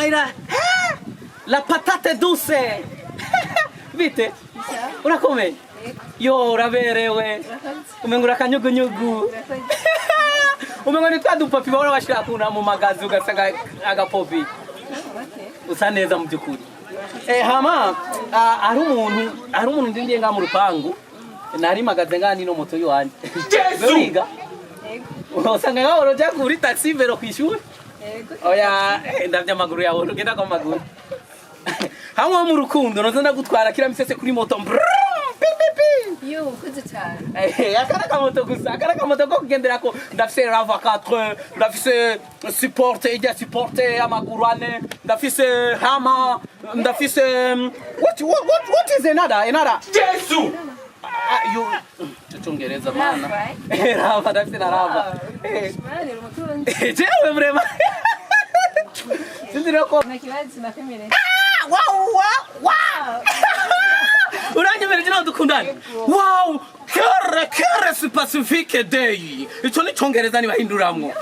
Maira. La patate douce. Vite? Ora come? Io ora verewe. Umengura kanyugunyugu. Umengura twadu papi bora bashira kuna mu magazi ugasanga agapopi. Usa neza mu byukuri. Hama ari umuntu ndindiye nga mu rupangu. Nari magaze ngani no moto yiwanje. Beriga. Usanga ngahoro ja kuri taxi vero kwishuri. Oya ndavya amaguru yawe ugenda kwa maguru. Hamwe mu rukundo nozenda gutwara kira misese kuri moto. Yo, kuze cyane. Akara moto gusa, akara moto ko kugendera ko ndafise Rava 4, ndafise supporter amaguru ane, ndafise hama, ndafise what is another? Jesu! You Tuchongereza mana. Rava, ndafise na Rava. Mani umutunzi. Jewe mrema. Sindiro ko. Nakibazi nakemere. Wow! Uranyemera jina dukundane. Wow! Kere si Pacifique Day. Ico ni Congereza ni bahinduramwo.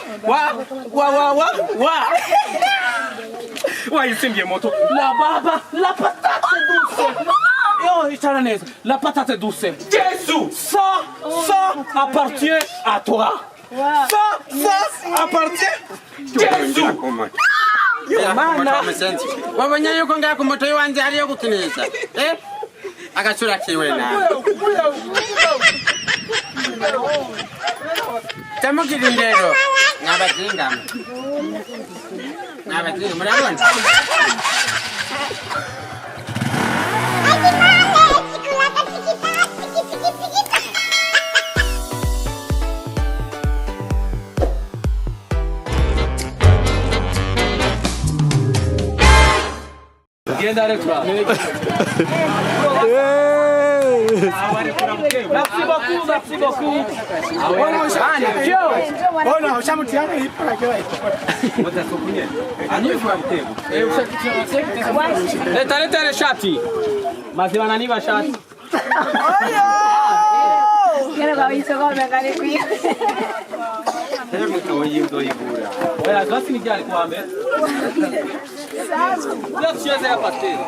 Wa yisimbiye moto. La patate douce. Yo, icara neza. La patate douce. Jesu! Ça appartient à toi. Ça appartient. Jesu! Mana. Wabonye yuko ngako moto yiwanje hariyo gukinisha. Agacura kiwe na. Tamugiri ndero. Nabazinga. Murabona? Genda rekura. Merci beaucoup. Bona ushamutiana ipaka kwa. Watakukunye. Anifua mtego. Leta shati. Maziwa naniba shati. Kera bawiso kwa ngare kuya. Oya, basi nijali kuambe. Sasa. Leo tucheze hapa tena.